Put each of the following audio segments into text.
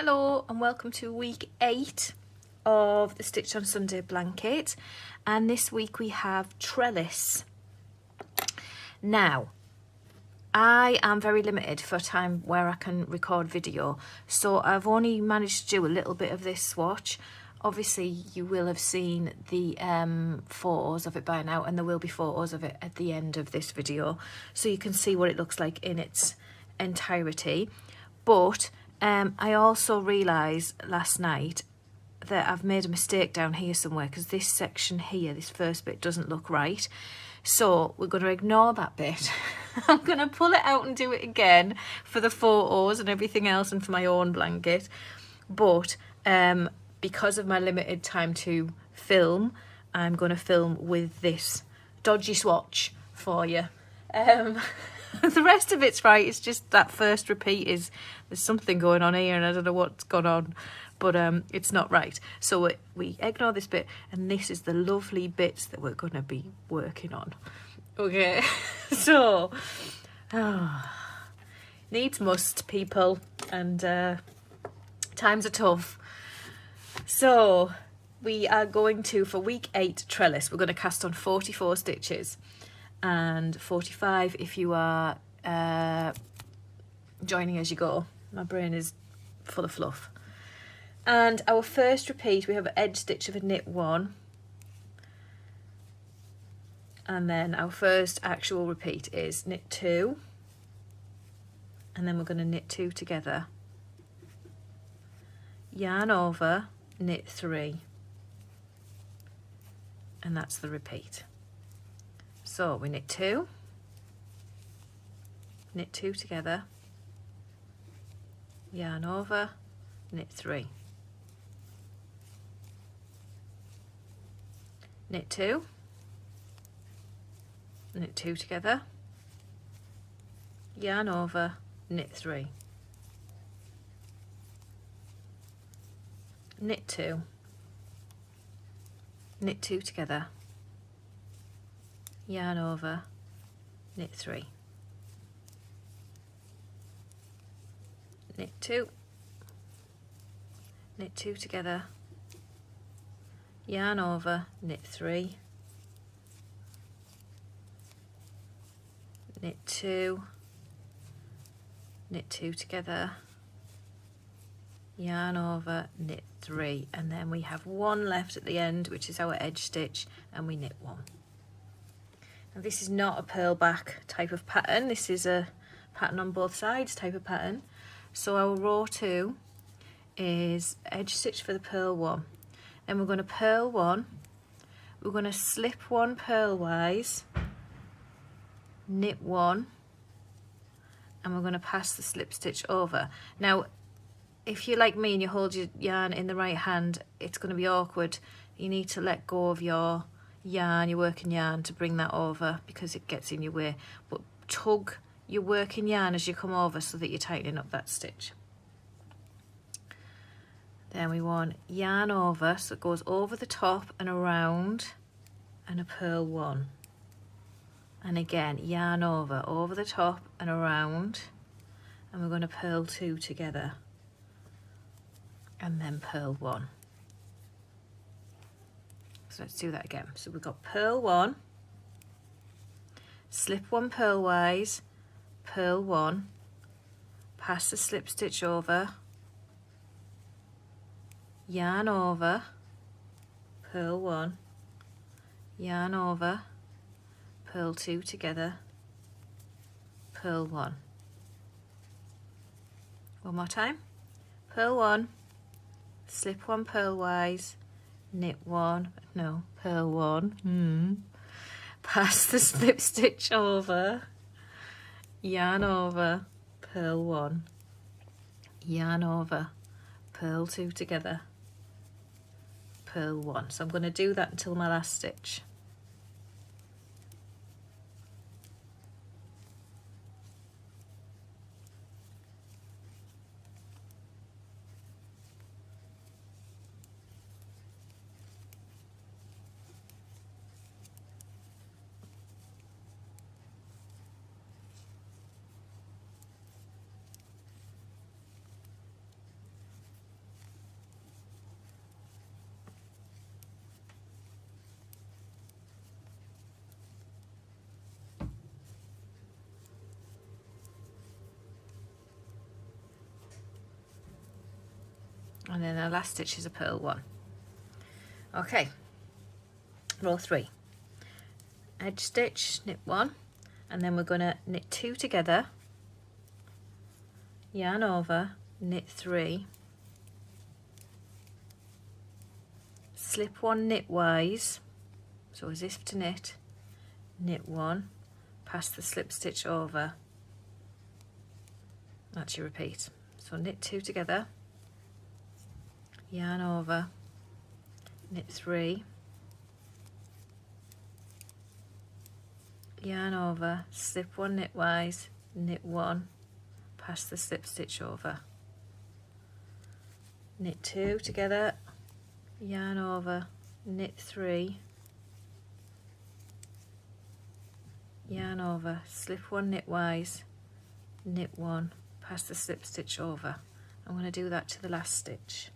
Hello and welcome to week 8 of the Stitch on Sunday blanket, and this week we have Trellis. Now I am very limited for time where I can record video, so I've only managed to do a little bit of this swatch. Obviously you will have seen the photos of it by now, and there will be photos of it at the end of this video so you can see what it looks like in its entirety. But I also realised last night that I've made a mistake down here somewhere, because this section here, this first bit, doesn't look right. So we're going to ignore that bit. I'm going to pull it out and do it again for the photos and everything else and for my own blanket. But because of my limited time to film, I'm going to film with this dodgy swatch for you. The rest of it's right. It's just that first repeat there's something going on here and I don't know what's gone on, but it's not right. So we ignore this bit, and this is the lovely bits that we're going to be working on. Okay, so needs must, people, and times are tough. So we are going to, for week 8 Trellis, we're going to cast on 44 stitches. And 45 if you are joining as you go. My brain is full of fluff. And our first repeat, we have an edge stitch of a knit 1, and then our first actual repeat is knit 2, and then we're going to knit 2 together, yarn over, knit 3, and that's the repeat. So we knit 2, knit 2 together, yarn over, knit 3, knit 2, knit 2 together, yarn over, knit 3, knit 2, knit 2 together, yarn over, knit 3, knit 2, knit 2 together, yarn over, knit 3, knit 2, knit 2 together, yarn over, knit 3, and then we have one left at the end, which is our edge stitch, and we knit 1. Now this is not a purl back type of pattern, this is a pattern on both sides type of pattern. So our row 2 is edge stitch for the purl 1, and we're going to purl 1, we're going to slip 1 purlwise, knit 1, and we're going to pass the slip stitch over. Now if you're like me and you hold your yarn in the right hand, it's going to be awkward. You need to let go of your yarn, your working yarn, to bring that over because it gets in your way, but tug your working yarn as you come over so that you're tightening up that stitch. Then we want yarn over, so it goes over the top and around, and a purl 1, and again yarn over the top and around, and we're going to purl 2 together and then purl 1. So let's do that again. So we've got purl 1, slip 1 purlwise, purl 1, pass the slip stitch over, yarn over, purl 1, yarn over, purl 2 together, purl 1. One more time. Purl 1, slip 1 purlwise, knit 1, no, purl 1, pass the slip stitch over, yarn over, purl 1, yarn over, purl 2 together, purl 1. So I'm going to do that until my last stitch. and then the last stitch is a purl one. Okay, row 3, edge stitch, knit 1, and then we're going to knit 2 together, yarn over, knit 3, slip 1 knitwise, so as if to knit, knit 1, pass the slip stitch over, actually repeat, so knit 2 together, yarn over, knit 3, yarn over, slip 1 knitwise, knit 1, pass the slip stitch over, knit 2 together, yarn over, knit 3, yarn over, slip 1 knitwise, knit 1, pass the slip stitch over. I'm going to do that to the last stitch.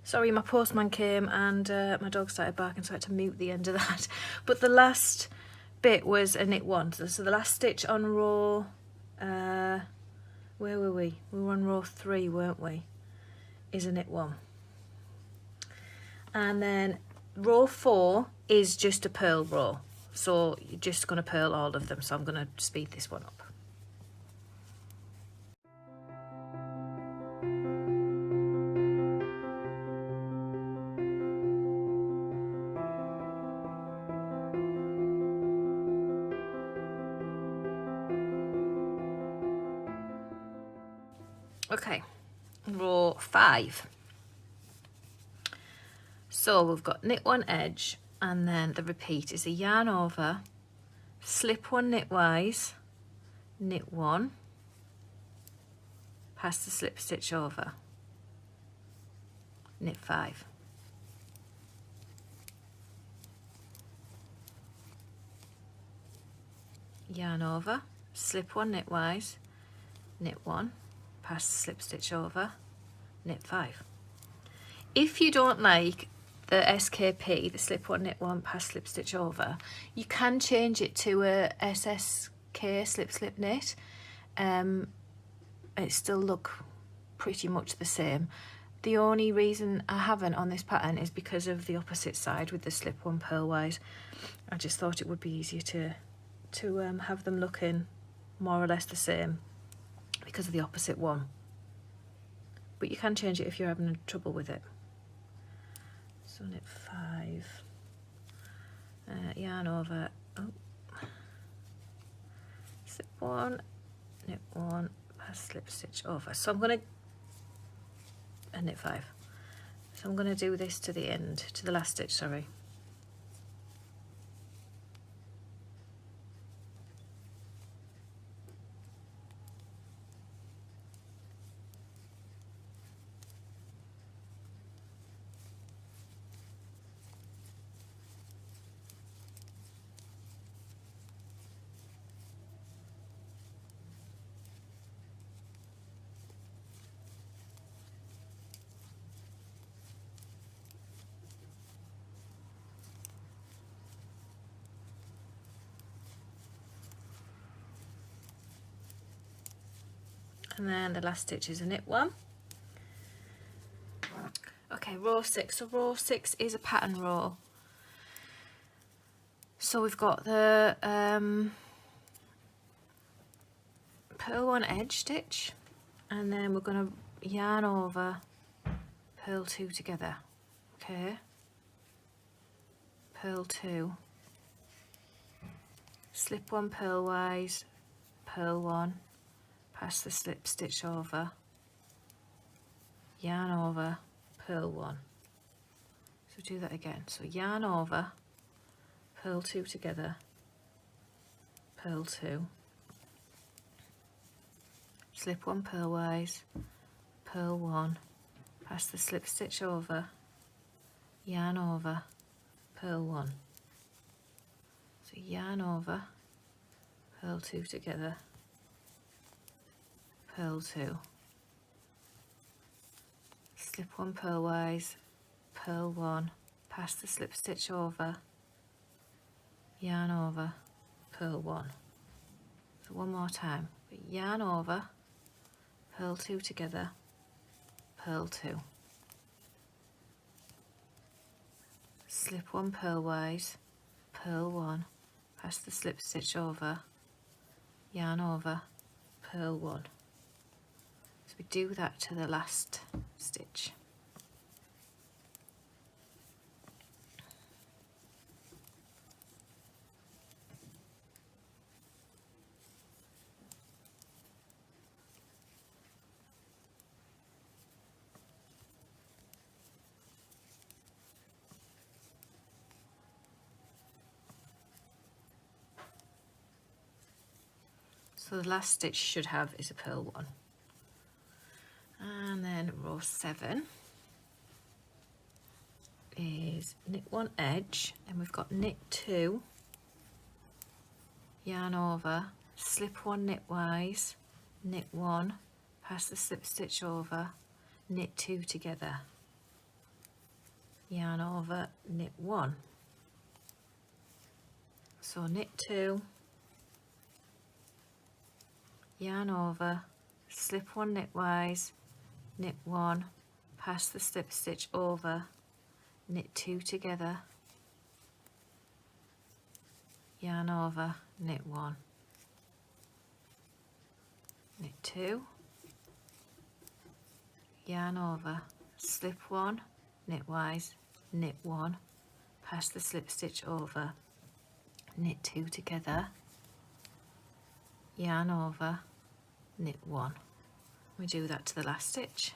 Sorry, my postman came and my dog started barking, so I had to mute the end of that. But the last bit was a knit 1. So the last stitch on row, where were we? We were on row 3, weren't we? Is a knit 1. And then row 4 is just a purl row. So you're just going to purl all of them. So I'm going to speed this one up. Okay, row 5. So we've got knit 1 edge, and then the repeat is a yarn over, slip 1 knitwise, knit 1, pass the slip stitch over, knit 5. Yarn over, slip 1 knitwise, knit 1, pass the slip stitch over, knit 5. If you don't like the SKP, the slip 1 knit 1 pass slip stitch over, you can change it to a SSK slip slip knit. It still look pretty much the same. The only reason I haven't on this pattern is because of the opposite side with the slip 1 purlwise. I just thought it would be easier to have them looking more or less the same because of the opposite one. But you can change it if you're having trouble with it. So knit 5, yarn over, slip 1, knit 1, pass slip stitch over. So I'm going to knit 5. So I'm going to do this to the end, to the last stitch, sorry. And then the last stitch is a knit 1. Okay, row 6. So row 6 is a pattern row. So we've got the purl 1 edge stitch, and then we're going to yarn over, purl 2 together. Okay, purl 2, slip 1 purlwise, purl 1, pass the slip stitch over, yarn over, purl 1. So do that again. So yarn over, purl 2 together, purl 2, slip 1 purlwise, purl 1, pass the slip stitch over, yarn over, purl 1. So yarn over, purl 2 together, purl 2, slip 1 purlwise, purl 1, pass the slip stitch over, yarn over, purl 1. So one more time, yarn over, purl 2 together, purl 2, slip 1 purlwise, purl 1, pass the slip stitch over, yarn over, purl 1. So we do that to the last stitch. So the last stitch you should have is a purl 1. And then row 7 is knit 1 edge, and we've got knit 2, yarn over, slip 1 knitwise, knit 1, pass the slip stitch over, knit 2 together, yarn over, knit 1. So knit 2, yarn over, slip 1 knitwise, knit 1, pass the slip stitch over, knit 2 together, yarn over, knit 1, knit 2, yarn over, slip 1 knitwise, knit 1, pass the slip stitch over, knit 2 together, yarn over, knit 1. We do that to the last stitch.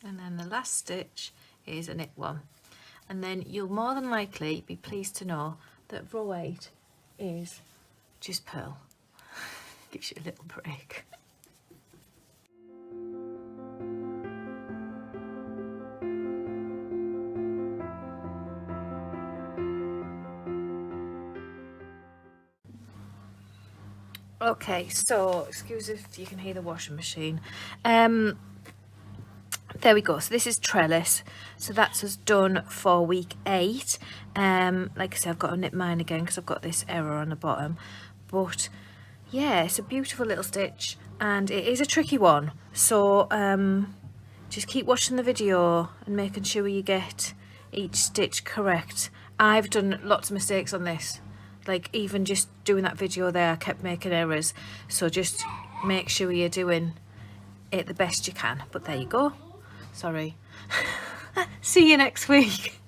And then the last stitch is a knit 1, and then you'll more than likely be pleased to know that row 8 is just purl. Gives you a little break. Okay, so excuse if you can hear the washing machine. There we go. So this is Trellis. So that's us done for week 8. Like I said, I've got to knit mine again because I've got this error on the bottom. But yeah, it's a beautiful little stitch, and it is a tricky one. So just keep watching the video and making sure you get each stitch correct. I've done lots of mistakes on this. Like even just doing that video there, I kept making errors. So just make sure you're doing it the best you can. But there you go. Sorry. See you next week.